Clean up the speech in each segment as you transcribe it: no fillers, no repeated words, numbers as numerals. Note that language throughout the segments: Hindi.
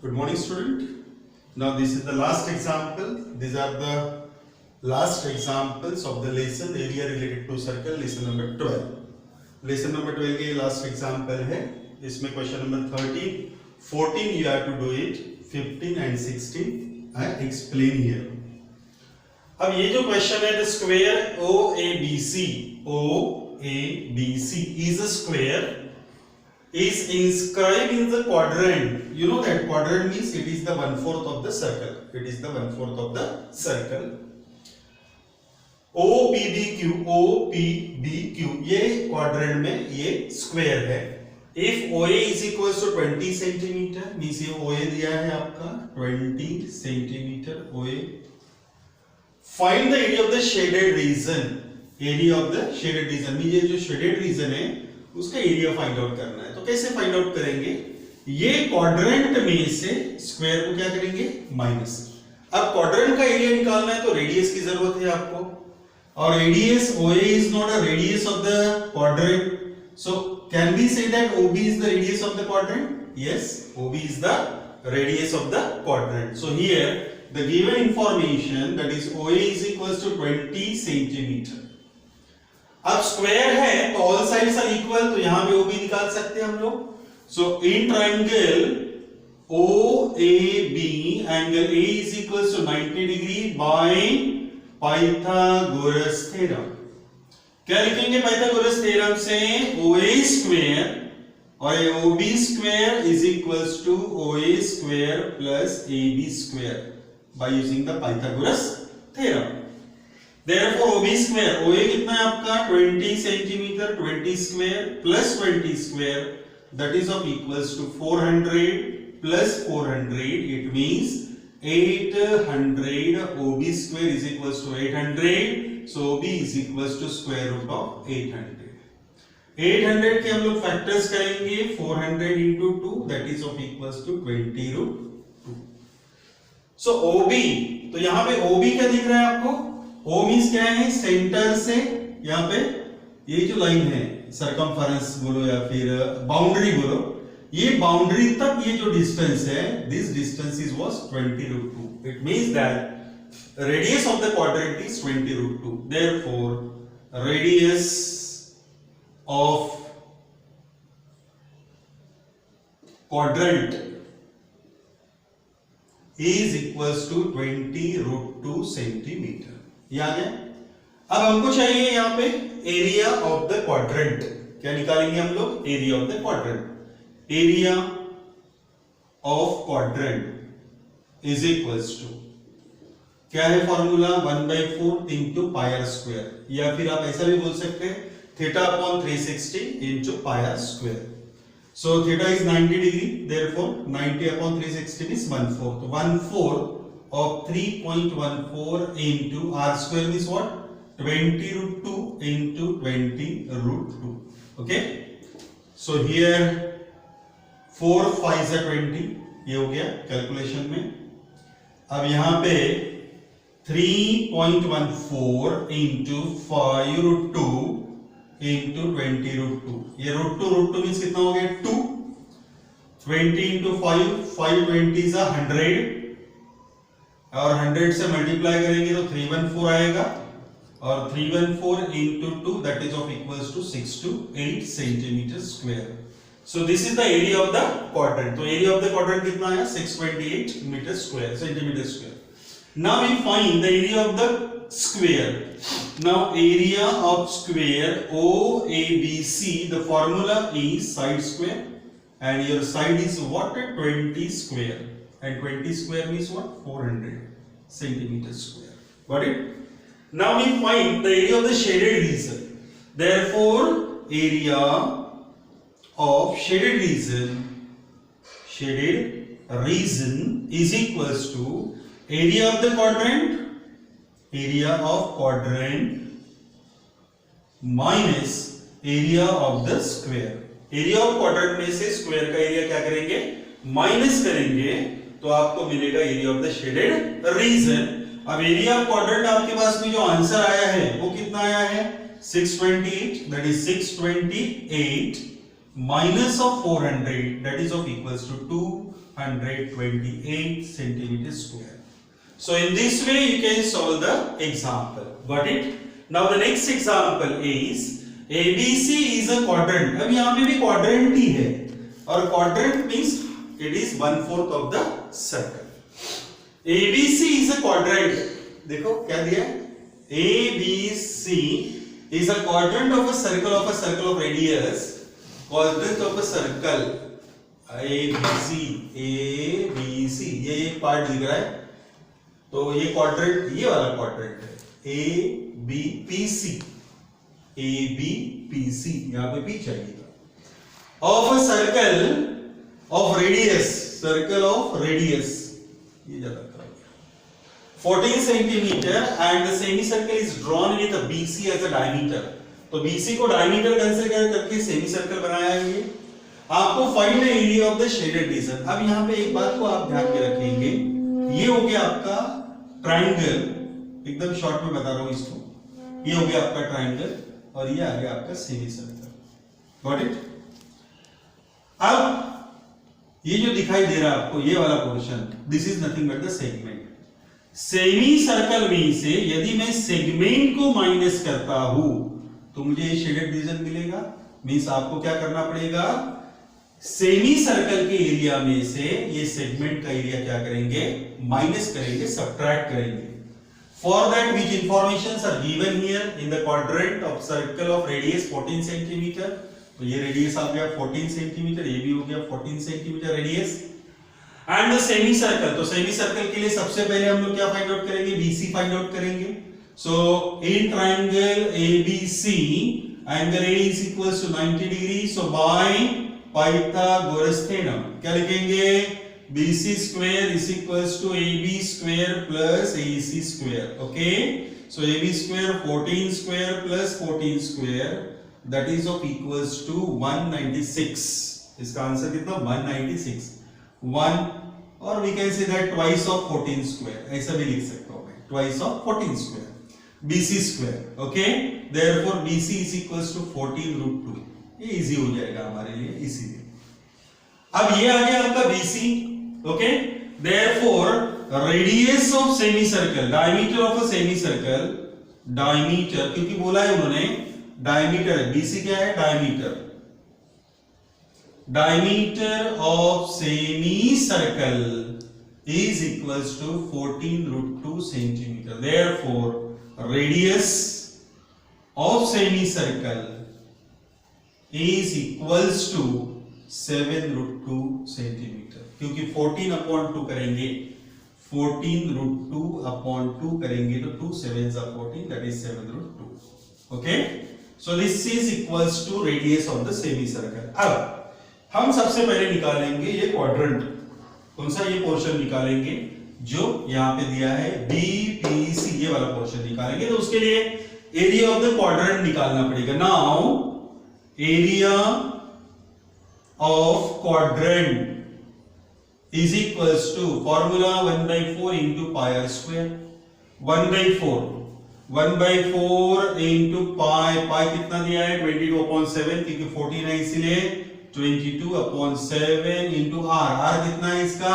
Good morning, student. Now this is the last example. These are the last examples of the lesson area related to circle, lesson number 12. Lesson number 12 के last example है. इसमें question number 13, 14 you have to do it, 15 and 16 I explain here. अब ये जो question है, the square OABC is a square is inscribed in the quadrant. You know that quadrant means it is the 1/4 of the circle. It is the 1/4 of the circle. OPBQ ये quadrant में ये square है. If OA is equals to 20 centimeter, means ये OA दिया है आपका 20 centimeter OA. Find the area of the shaded region. Area of the shaded region. means ये जो shaded region है उसका एरिया फाइंड आउट करना है. तो कैसे फाइंड आउट करेंगे? ये क्वाड्रेंट में से स्क्वायर को क्या करेंगे? माइनस. अब क्वाड्रेंट का एरिया निकालना है तो रेडियस की जरूरत है आपको, और radius OA is not a radius of the quadrant. So can we say that OB is the radius of the quadrant? Yes, OB is the radius of the quadrant. So here the given information that is OA is equals to 20 centimeter. अब स्क्वायर है तो ऑल साइड्स आर इक्वल, तो यहां पे OB निकाल सकते हैं हम लोग. So in triangle OAB angle A is equals to 90 degree by Pythagoras theorem. क्या लिखेंगे पाइथागोरस थ्योरम से? OA स्क्वायर और OB square is equals to OA square plus AB square by using the Pythagoras theorem. Therefore OB square, OA कितना है आपका 20 centimetre, 20 square plus 20 square that is of equals to 400 plus 400, it means 800. OB square is equals to 800, so OB is equals to square root of 800. 800 के हम लोग फैक्टर्स करेंगे, 400 into 2 that is of equals to 20 root 2. So OB, तो यहाँ पे OB क्या दिख रहा है आपको? O मींस क्या है? सेंटर से यहाँ पे ये जो लाइन है, सरकमफेरेंस बोलो या फिर बाउंड्री बोलो, ये बाउंड्री तक ये जो डिस्टेंस है, this distance is was 20 root 2. It means that radius of the quadrant is 20 root 2. Therefore radius of quadrant is equals to 20 root 2 centimeter. ये आ गया. अब हमको चाहिए यहां पे एरिया ऑफ द क्वाड्रेंट. क्या निकालेंगे हम लोग? Area of the quadrant. Area of quadrant is equals to क्या है formula? 1/4 into pi r square, या फिर आप ऐसा भी बोल सकते हैं theta upon 360 into pi r square. So theta is 90 degree, therefore 90 upon 360 means 1/4. तो 1/4 of 3.14 into r square means what? 20 root 2 into 20 root 2. Okay, so here 4 5 is 20, ये हो गया कैलकुलेशन में. अब यहां पे 3.14 into 5 root 2 into 20 root 2. ये root 2 means कितना हो गया? 2. 20 into 5 520 is 100, और 100 से मल्टीप्लाई करेंगे तो 314 आएगा, और 314 into 2 that is of equals to 628 centimeter square. So this is the area of the quadrant. तो area of the quadrant कितना आया? 628 meter square, centimeter square. Now we find the area of the square. Now area of square OABC, the formula is side square, and your side is what? 20 square. And 20 square means what? 400 centimeter square. Got it? Now we find the area of the shaded region. Therefore, area of shaded region is equals to area of the quadrant minus area of the square. area of quadrant में से square का area क्या करेंगे? माइनस करेंगे, तो आपको मिलेगा area of the shaded region. अब एरिया ऑफ क्वाड्रेंट आपके पास में जो आंसर आया है वो कितना आया है? 628, that is 628 minus of 400, that is of equals to 128 centimeter square. So in this way you can solve the example. Got it? Now the next example is ABC is a quadrant. अब यहाँ पे भी quadrant ही है और quadrant means it is 1/4 of the circle. ABC is a quadrant. देखो क्या दिया है? ABC is a quadrant of a circle of radius. Quadrant of a circle ABC ये पार्ट दिख रहा है तो ये क्वाड्रेंट ये वाला क्वाड्रेंट है ABPC यहाँ पे P चाहिएगा of a circle of radius ये ज्यादा 14 centimeter and the semicircle is drawn with a BC as a diameter. तो BC को डायमीटर कंसीडर करके सेमीसर्कल बनाया है ये। आपको find the area of the shaded region. अब यहाँ पे एक बात को आप ध्यान में रखेंगे, ये हो गया आपका ट्रायंगल, एकदम शॉर्ट में बता रहा हूं इसको, ये हो गया आपका ट्रायंगल और ये आ गया आपका सेमीसर्कल। Got it? अब ये जो दिखाई दे रहा है आपको ये वाला portion, this is nothing but the segment. Semi circle में से यदि मैं सेगमेंट को माइनस करता हूं तो मुझे ये शेडेड रीजन मिलेगा। मींस आपको क्या करना पड़ेगा, सेमी सर्कल के एरिया में से ये सेगमेंट का एरिया क्या करेंगे, माइनस करेंगे, सब्ट्रैक्ट करेंगे। For that which informations are given here in the quadrant of circle of radius 14 centimeter. तो ये रेडियस आ गया 14 सेंटीमीटर, ये भी हो गया 14 centimetre radius. And the semi circle, तो सेमी सर्कल के लिए सबसे पहले हम लोग क्या फाइंड आउट करेंगे, BC फाइंड आउट करेंगे। So in triangle ABC angle A is equals to 90 degree. So by Pythagoras theorem क्या लिखेंगे, BC square is equals to AB square plus AC square. Okay, so AB square 14 square plus 14 square that is of equals to 196. इसका आंसर कितना, 196, 1 और we can say that twice of 14 square, ऐसा भी लिख सकता हूं मैं, twice of 14 square BC square. Okay, therefore BC is equals to 14 root 2. ये इजी हो जाएगा हमारे लिए इसीलिए। अब ये आ गया आपका BC. Okay, therefore radius of semicircle, diameter of a semicircle, diameter क्योंकि बोला है उन्होंने diameter, BC क्या है, diameter of semicircle is equals to 14 root 2 centimeter. Therefore radius of semicircle is equals to 7 root 2 centimeter. क्योंकि 14 upon 2 करेंगे, 14 root 2 upon 2 करेंगे तो 2 7s are 14, that is 7 root 2. Okay, so this is equals to radius of the semicircle. अब हम सबसे पहले निकालेंगे ये क्वाड्रेंट, कौन सा, ये पोर्शन निकालेंगे जो यहां पे दिया है BPC, ये वाला पोर्शन निकालेंगे। तो उसके लिए एरिया ऑफ द क्वाड्रेंट निकालना पड़ेगा। Now area of quadrant is equals to formula 1/4 into pi r square, 1/4 into pi कितना दिया है, 22/7 क्योंकि 14 है इसलिए 22/7 into r कितना है इसका,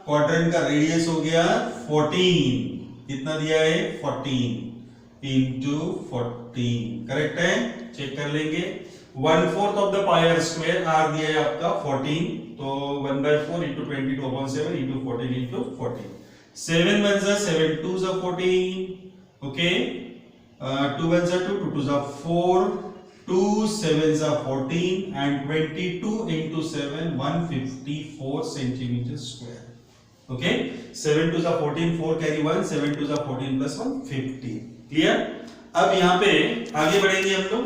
क्वाड्रेंट का रेडियस हो गया 14, कितना दिया है 14 into 14, करेक्ट है, चेक कर लेंगे। 1/4 of the pi are square, r दिया है आपका 14, तो 1/4 into 22/7 into 14 into 14, 7 1s are 7 2s are 14, okay, 2 1s are 2, 2 2s are 4, 2 7s are 14 and 22 into 7 154 centimeter square. Okay, 7 2s are 14, 4 carry 1, 7 2s are 14 plus 1 50. Clear? अब यहाँ पे आगे बढ़ेंगे हम लोग।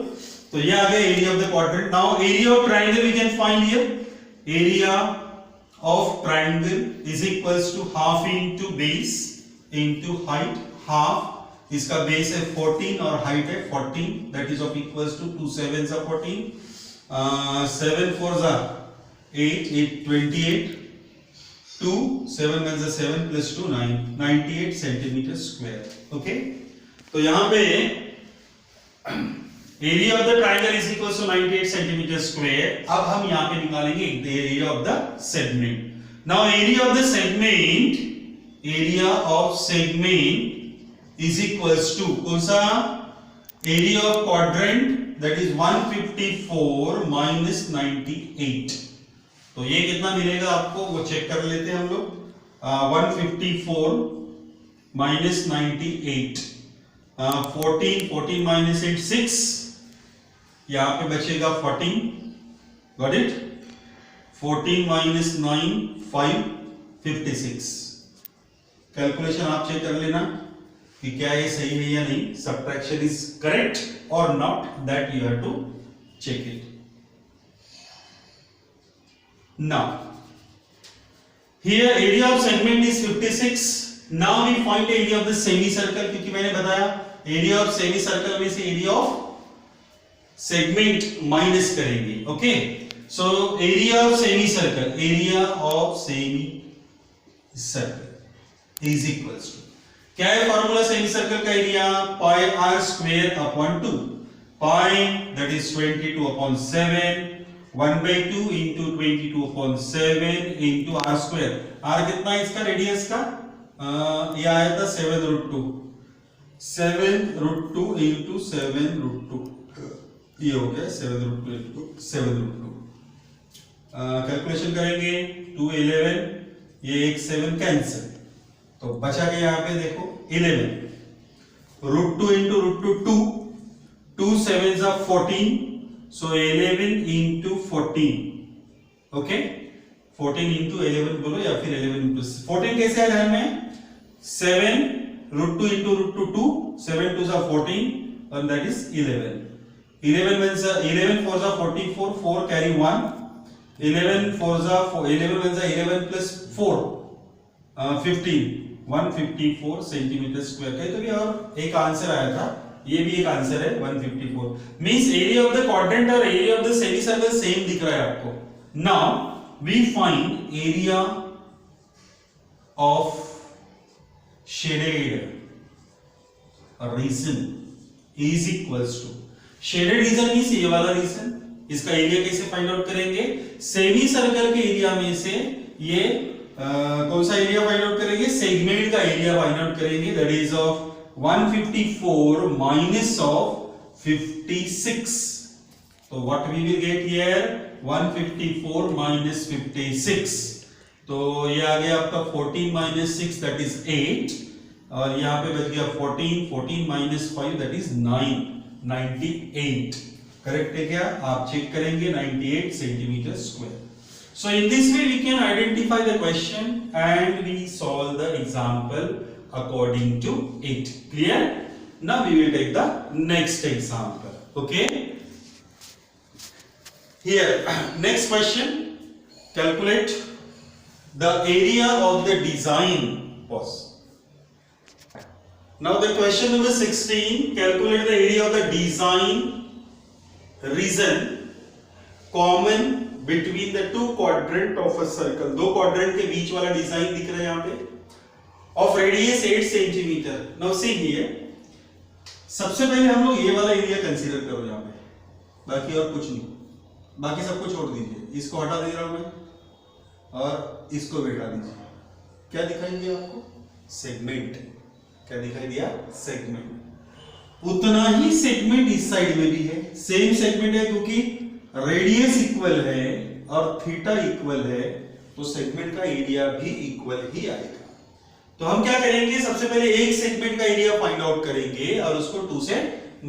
तो ये आ गया area of the quadrant. Now area of triangle we can find here, area of triangle is equals to half into base into height, half इसका बेस है 14 और हाइट है 14, that is of equals to 2 7s are 14, 7 4s are 8, 8 28, 2 7 1s are 7 plus 2 9, 98 centimeter square. Okay, तो यहाँ पे area of the triangle is equal to 98 centimeter square। अब हम यहाँ पे निकालेंगे area of the segment. Now area of the segment is equals to कौन सा area of quadrant that is 154 minus 98. तो ये कितना मिलेगा आपको वो चेक कर लेते हैं हम लोग 154 minus 98 14 minus 8 6 यहाँ पे बचेगा 14 got it 14 minus 9 5 56 कैलकुलेशन आप चेक कर लेना कि क्या ये सही है या नहीं सब्ट्रैक्शन इज करेक्ट और not that you have to check it now here area of segment is 56 now we find area of the semi circle क्योंकि मैंने बताया एरिया ऑफ सेमी सर्कल में से एरिया ऑफ सेगमेंट माइनस करेंगे okay so area of semi circle is equals to क्या है फॉर्मूला सेमी सर्कल का area pi r square upon 2 pi that is 22 upon 7 1/2 into 22 upon 7 into r square r कितना है इसका रेडियस का ये आया था 7√2 7√2 into 7√2 ये हो गया 7√2 into 7√2 कैलकुलेशन करेंगे 2 11 ये एक 7 कैंसिल तो बचा गया यहाँ पे देखो 11 √2 into √2 2 7s are 14 so 11 into 14 okay 14 into 11 बोलो या फिर 11 into 14 कैसे है ध्यान में 7 √2 into √2 2 7 2s are 14 and that is 11 11 means 11 4s are 44 4 carry 1 11 4s are 11 means 11 plus 4 15 154 centimetre square कहीं तो भी और एक आंसर आया था ये भी एक आंसर है 154 means area of the quadrant और area of the semi circle same दिख रहा है आपको now we find area of shaded region is equals to shaded region means ये वाला रीजन इसका एरिया कैसे फाइंड आउट करेंगे सेमी सर्कल के एरिया में से ये कौन सा एरिया फाइंड आउट करेंगे सेगमेंट का एरिया फाइंड आउट करेंगे that is of 154 minus of 56 so what we will get here 154 minus 56 तो ये आ गया आपका 14 minus 6 that is 8 और यहाँ पे बच गया 14 minus 5 that is 9 98 करेक्ट है क्या आप चेक करेंगे 98 centimetre square so in this way we can identify the question and we solve the example according to it clear now we will take the next example okay here next question calculate the area of the design pause now the question number 16 calculate the area of the design region common between the two quadrant of a circle दो quadrant के बीच वाला डिजाइन दिख रहा है यहाँ पे of radius 8 centimeter now see here सबसे पहले हम लोग ये वाला एरिया कंसीडर करो यहाँ पे बाकी और कुछ नहीं बाकी सबको छोड़ दीजिए इसको हटा दे रहा हूं मैं और इसको बैठा दीजिए क्या दिखाई दिया आपको सेगमेंट क्या दिखाई दिया सेगमेंट उतना ही सेगमेंट इस साइड में भी है सेम सेगमेंट है क्योंकि रेडियस इक्वल है और थीटा इक्वल है तो सेगमेंट का एरिया भी इक्वल ही आएगा तो हम क्या करेंगे सबसे पहले एक सेगमेंट का एरिया फाइंड आउट करेंगे और उसको 2 से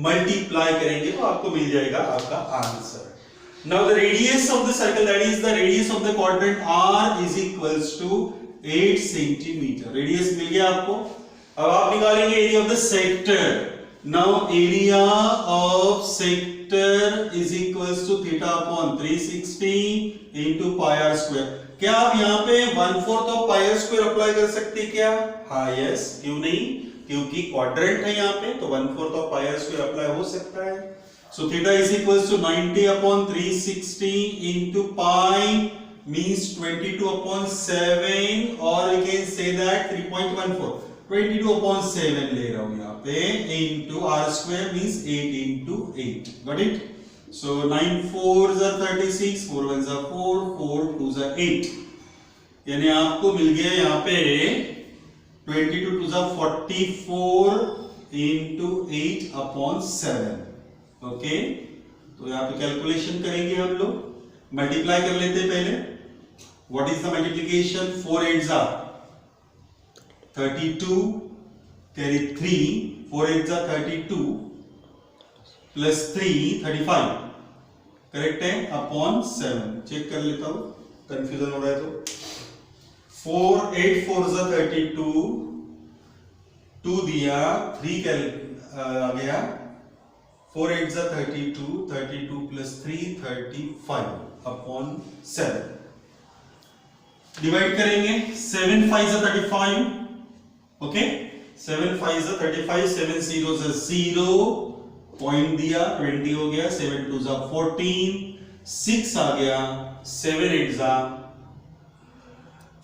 मल्टीप्लाई करेंगे तो आपको मिल जाएगा आपका answer now the radius of the circle that is the radius of the quadrant r is equals to 8 centimetre radius मिल गया आपको अब आप निकालेंगे area of the sector now area of sector is equals to theta upon 360 into pi r square क्या आप यहाँ पे 1/4 of pi r square apply कर सकते हैं क्या हाँ यस क्यों नहीं क्योंकि क्वाड्रेंट है यहाँ पे तो 1/4 of pi r square apply हो सकता है so theta is equals to 90 upon 360 into pi means 22 upon 7 और we can say that 3.14 22 upon 7 ले रहा हूं यहाँ पे into r square means 8 into 8 got it so 9 4s are 36 4 1s are 4 4 2s are 8 यानी आपको मिल गया यहाँ पे 22 to the 44 into 8 upon 7। Okay, तो यहाँ पे कैलकुलेशन करेंगे हम लोग, मल्टीप्लाई कर लेते हैं पहले। What is the multiplication? 4 8 जा 32 कैरी 3, 4 8 जा 32 प्लस 3 35, करेक्ट है, अपॉन 7। चेक कर लेता हूं, कंफ्यूजन हो रहा है तो 4 8 4 जा 32, 2 दिया, 3 आ गया, 4 8 जा 32, 32 प्लस 3 35 अपॉन 7। डिवाइड करेंगे, 7 5 जा 35, ओके, 7 5 जा 35, 7 0 जा 0, पॉइंट दिया, 20 हो गया, 7 2 जा 14, 6 आ गया, 7 8 जा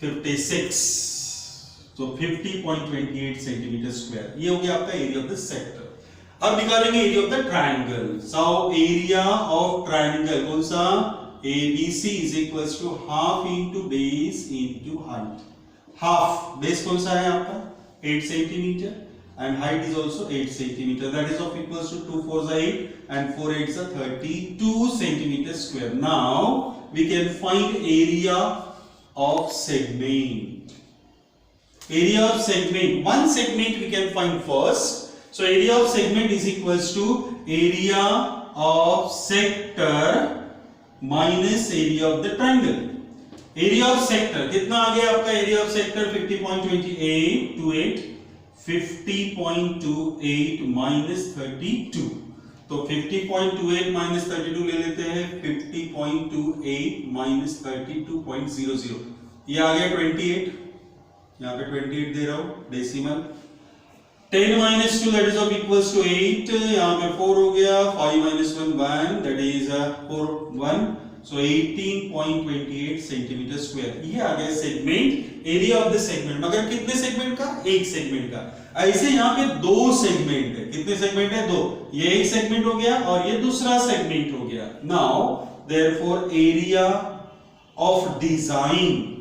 56, तो 50.28 सेंटीमीटर स्क्वायर। ये हो गया आपका एरिया ऑफ द सेक्टर। अब निकालेंगे area of the triangle. So area of triangle कौन सा? ABC is equals to half into base into height. Half base कौन सा है आपका? 8 centimeter and height is also 8 centimeter, that is of equals to 2 4 is 8 and 4 8 is 32 centimeter square. Now we can find area of segment. Area of segment, one segment we can find first. So area of segment is equals to area of sector minus area of the triangle. Area of sector कितना आ गया आपका? area of sector 50.28 50.28 minus 32, तो 50.28 minus 32 ले लेते हैं, 50.28 minus 32.00, ये आ गया 28, यहाँ पे 28 दे रहा हूँ decimal. 10 minus 2 that is of equals to 8, यहाँ पे 4 हो गया, 5 minus 1 1 that is 4 1, so 18.28 centimetre square. ये आ गया segment, area of the segment. मगर कितने सेगमेंट का? एक सेगमेंट का। ऐसे यहाँ पे दो सेगमेंट है। कितने सेगमेंट है? दो। ये एक सेगमेंट हो गया और ये दूसरा सेगमेंट हो गया। Now therefore area of design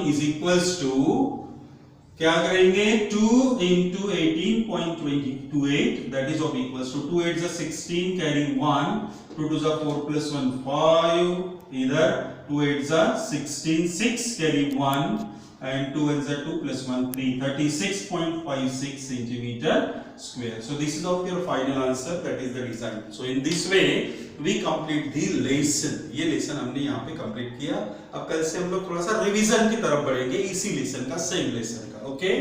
is equals to, क्या करेंगे? 2 into 18.28 that is of equals to 2 8 is 16 carry 1, 2 2 is 4 plus 1 5, इधर 2 8 is 16 6 carry 1 and 2 1 is 2 plus 1 3, 36.56 centimeter square. So this is of your final answer, that is the design. So in this way we complete the lesson. ये lesson हमने यहाँ पे complete किया। अब कल से हम लोग थोड़ा सा revision की तरफ बढ़ेंगे इसी lesson का, same lesson का, okay?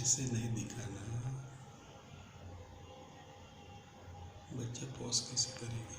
ऐसे नहीं दिखाना, बच्चा पॉज कैसे करेंगे?